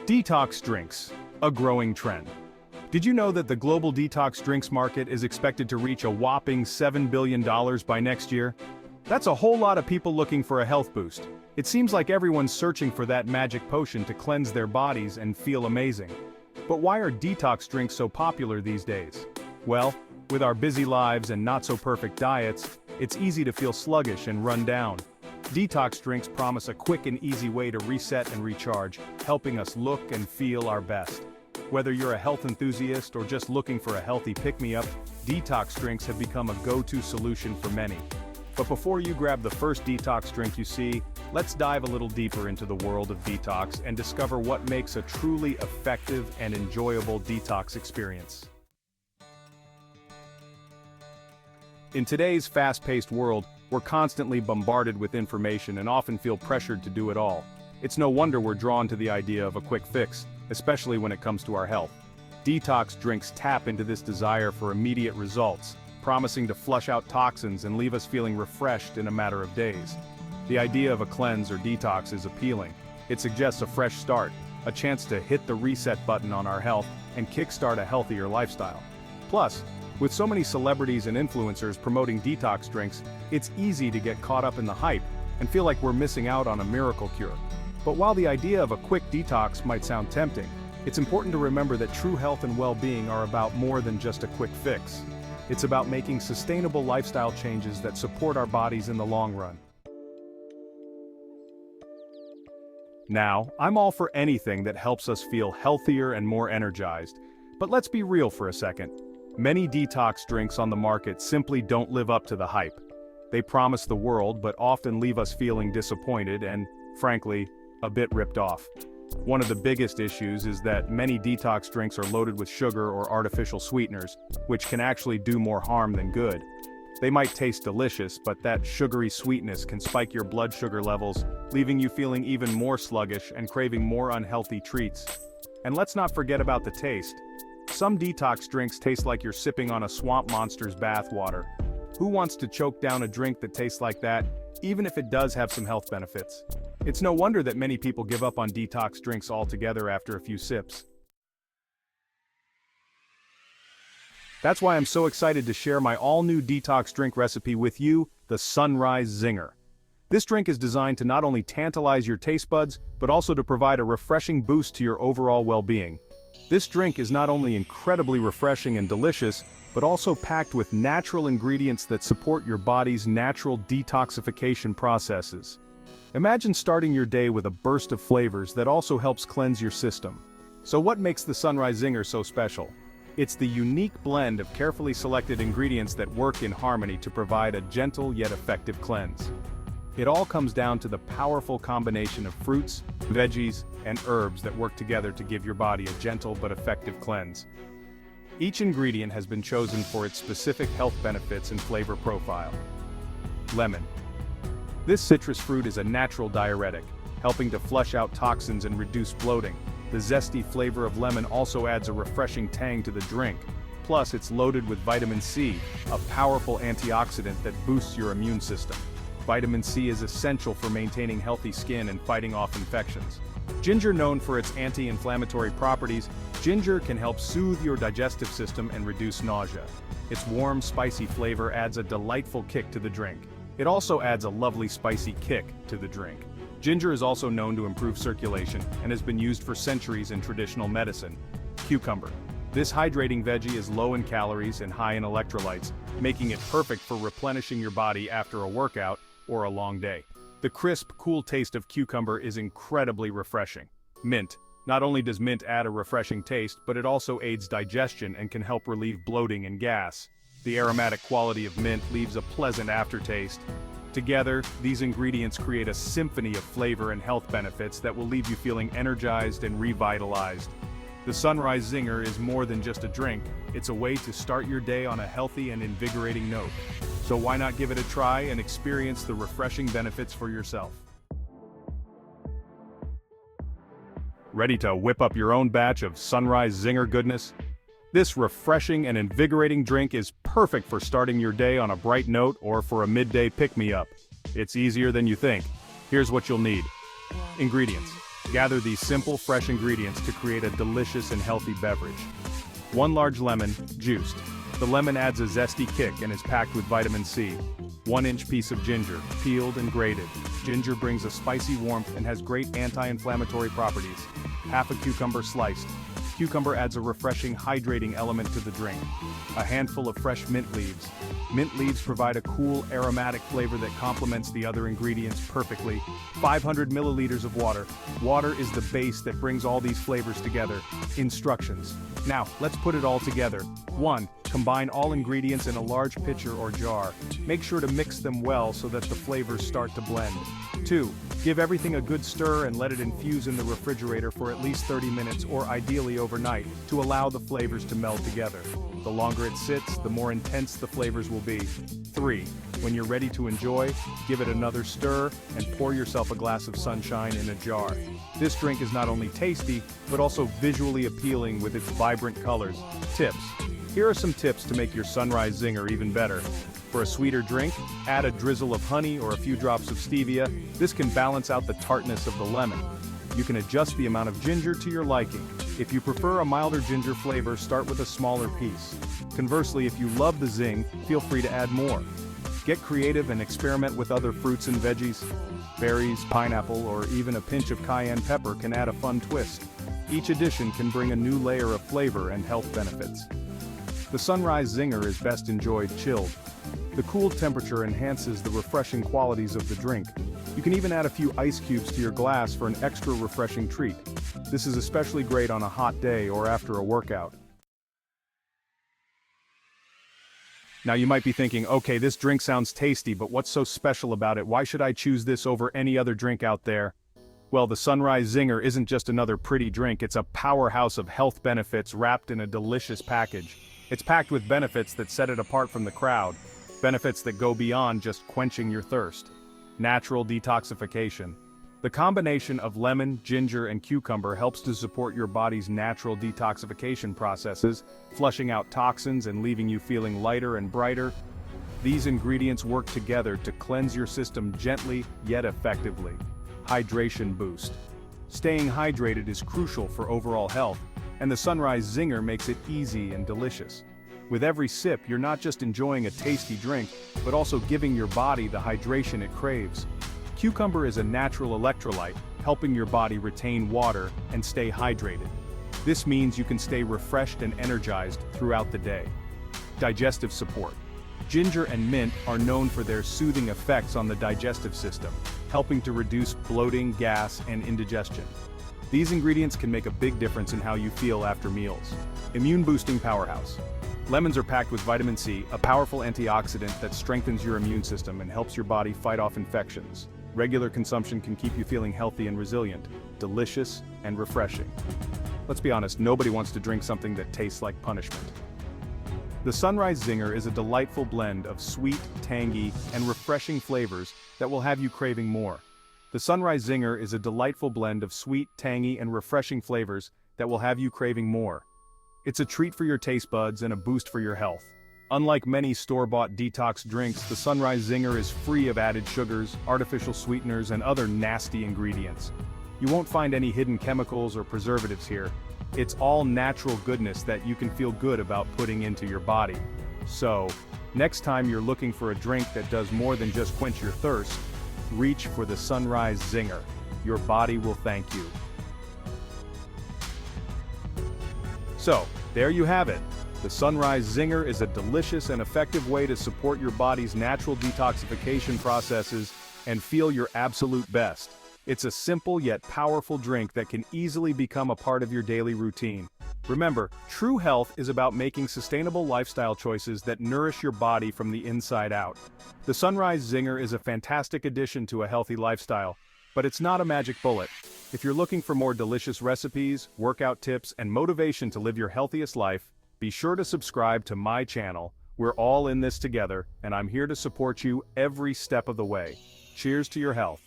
Detox drinks, a growing trend. Did you know that the global detox drinks market is expected to reach a whopping $7 billion by next year? That's a whole lot of people looking for a health boost. It seems like everyone's searching for that magic potion to cleanse their bodies and feel amazing. But why are detox drinks so popular these days? Well, with our busy lives and not-so-perfect diets, it's easy to feel sluggish and run down. Detox drinks promise a quick and easy way to reset and recharge, helping us look and feel our best. Whether you're a health enthusiast or just looking for a healthy pick-me-up, detox drinks have become a go-to solution for many. But before you grab the first detox drink you see, let's dive a little deeper into the world of detox and discover what makes a truly effective and enjoyable detox experience. In today's fast-paced world, we're constantly bombarded with information and often feel pressured to do it all. It's no wonder we're drawn to the idea of a quick fix, especially when it comes to our health. Detox drinks tap into this desire for immediate results, promising to flush out toxins and leave us feeling refreshed in a matter of days. The idea of a cleanse or detox is appealing. It suggests a fresh start, a chance to hit the reset button on our health and kickstart a healthier lifestyle. Plus, with so many celebrities and influencers promoting detox drinks, it's easy to get caught up in the hype and feel like we're missing out on a miracle cure. But while the idea of a quick detox might sound tempting, it's important to remember that true health and well-being are about more than just a quick fix. It's about making sustainable lifestyle changes that support our bodies in the long run. Now, I'm all for anything that helps us feel healthier and more energized, but let's be real for a second. Many detox drinks on the market simply don't live up to the hype. They promise the world but often leave us feeling disappointed and, frankly, a bit ripped off. One of the biggest issues is that many detox drinks are loaded with sugar or artificial sweeteners, which can actually do more harm than good. They might taste delicious, but that sugary sweetness can spike your blood sugar levels, leaving you feeling even more sluggish and craving more unhealthy treats. And let's not forget about the taste. Some detox drinks taste like you're sipping on a swamp monster's bathwater. Who wants to choke down a drink that tastes like that, even if it does have some health benefits? It's no wonder that many people give up on detox drinks altogether after a few sips. That's why I'm so excited to share my all-new detox drink recipe with you, the Sunrise Zinger. This drink is designed to not only tantalize your taste buds, but also to provide a refreshing boost to your overall well-being. This drink is not only incredibly refreshing and delicious, but also packed with natural ingredients that support your body's natural detoxification processes. Imagine starting your day with a burst of flavors that also helps cleanse your system. So what makes the Sunrise Zinger so special? It's the unique blend of carefully selected ingredients that work in harmony to provide a gentle yet effective cleanse. It all comes down to the powerful combination of fruits, veggies, and herbs that work together to give your body a gentle but effective cleanse. Each ingredient has been chosen for its specific health benefits and flavor profile. Lemon. This citrus fruit is a natural diuretic, helping to flush out toxins and reduce bloating. The zesty flavor of lemon also adds a refreshing tang to the drink. Plus, it's loaded with vitamin C, a powerful antioxidant that boosts your immune system. Vitamin C is essential for maintaining healthy skin and fighting off infections. Ginger, known for its anti-inflammatory properties, ginger can help soothe your digestive system and reduce nausea. Its warm, spicy flavor adds a delightful kick to the drink. It also adds a lovely spicy kick to the drink. Ginger is also known to improve circulation and has been used for centuries in traditional medicine. Cucumber. This hydrating veggie is low in calories and high in electrolytes, making it perfect for replenishing your body after a workout or a long day. The crisp, cool taste of cucumber is incredibly refreshing. Mint. Not only does mint add a refreshing taste, but it also aids digestion and can help relieve bloating and gas. The aromatic quality of mint leaves a pleasant aftertaste. Together, these ingredients create a symphony of flavor and health benefits that will leave you feeling energized and revitalized. The Sunrise Zinger is more than just a drink, it's a way to start your day on a healthy and invigorating note. So why not give it a try and experience the refreshing benefits for yourself? Ready to whip up your own batch of Sunrise Zinger goodness? This refreshing and invigorating drink is perfect for starting your day on a bright note or for a midday pick-me-up. It's easier than you think. Here's what you'll need. Ingredients. Gather these simple, fresh ingredients to create a delicious and healthy beverage. 1 large lemon, juiced. The lemon adds a zesty kick and is packed with vitamin C. 1-inch piece of ginger, peeled and grated. Ginger brings a spicy warmth and has great anti-inflammatory properties. Half a cucumber sliced. Cucumber adds a refreshing, hydrating element to the drink. A handful of fresh mint leaves. Mint leaves provide a cool, aromatic flavor that complements the other ingredients perfectly. 500 milliliters of water. Water is the base that brings all these flavors together. Instructions. Now, let's put it all together. 1. Combine all ingredients in a large pitcher or jar. Make sure to mix them well so that the flavors start to blend. 2. Give everything a good stir and let it infuse in the refrigerator for at least 30 minutes or ideally overnight to allow the flavors to meld together. The longer it sits, the more intense the flavors will be. 3. When you're ready to enjoy, give it another stir and pour yourself a glass of sunshine in a jar. This drink is not only tasty, but also visually appealing with its vibrant colors. Tips. Here are some tips to make your Sunrise Zinger even better. For a sweeter drink, add a drizzle of honey or a few drops of stevia. This can balance out the tartness of the lemon. You can adjust the amount of ginger to your liking. If you prefer a milder ginger flavor, start with a smaller piece. Conversely, if you love the zing, feel free to add more. Get creative and experiment with other fruits and veggies. Berries, pineapple, or even a pinch of cayenne pepper can add a fun twist. Each addition can bring a new layer of flavor and health benefits. The Sunrise Zinger is best enjoyed chilled. The cool temperature enhances the refreshing qualities of the drink. You can even add a few ice cubes to your glass for an extra refreshing treat. This is especially great on a hot day or after a workout. Now you might be thinking, okay, this drink sounds tasty, but what's so special about it? Why should I choose this over any other drink out there? Well, the Sunrise Zinger isn't just another pretty drink, it's a powerhouse of health benefits wrapped in a delicious package. It's packed with benefits that set it apart from the crowd. Benefits that go beyond just quenching your thirst. Natural detoxification. The combination of lemon, ginger, and cucumber helps to support your body's natural detoxification processes, flushing out toxins and leaving you feeling lighter and brighter. These ingredients work together to cleanse your system gently yet effectively. Hydration boost. Staying hydrated is crucial for overall health, and the Sunrise Zinger makes it easy and delicious. With every sip, you're not just enjoying a tasty drink, but also giving your body the hydration it craves. Cucumber is a natural electrolyte, helping your body retain water and stay hydrated. This means you can stay refreshed and energized throughout the day. Digestive support. Ginger and mint are known for their soothing effects on the digestive system, helping to reduce bloating, gas, and indigestion. These ingredients can make a big difference in how you feel after meals. Immune-boosting powerhouse. Lemons are packed with vitamin C, a powerful antioxidant that strengthens your immune system and helps your body fight off infections. Regular consumption can keep you feeling healthy and resilient, delicious and refreshing. Let's be honest, nobody wants to drink something that tastes like punishment. The Sunrise Zinger is a delightful blend of sweet, tangy, and refreshing flavors that will have you craving more. The Sunrise Zinger is a delightful blend of sweet, tangy, and refreshing flavors that will have you craving more. It's a treat for your taste buds and a boost for your health. Unlike many store-bought detox drinks, the Sunrise Zinger is free of added sugars, artificial sweeteners, and other nasty ingredients. You won't find any hidden chemicals or preservatives here. It's all natural goodness that you can feel good about putting into your body. So, next time you're looking for a drink that does more than just quench your thirst, reach for the Sunrise Zinger. Your body will thank you. So, there you have it. The Sunrise Zinger is a delicious and effective way to support your body's natural detoxification processes and feel your absolute best. It's a simple yet powerful drink that can easily become a part of your daily routine. Remember, true health is about making sustainable lifestyle choices that nourish your body from the inside out. The Sunrise Zinger is a fantastic addition to a healthy lifestyle, but it's not a magic bullet. If you're looking for more delicious recipes, workout tips, and motivation to live your healthiest life, be sure to subscribe to my channel. We're all in this together, and I'm here to support you every step of the way. Cheers to your health.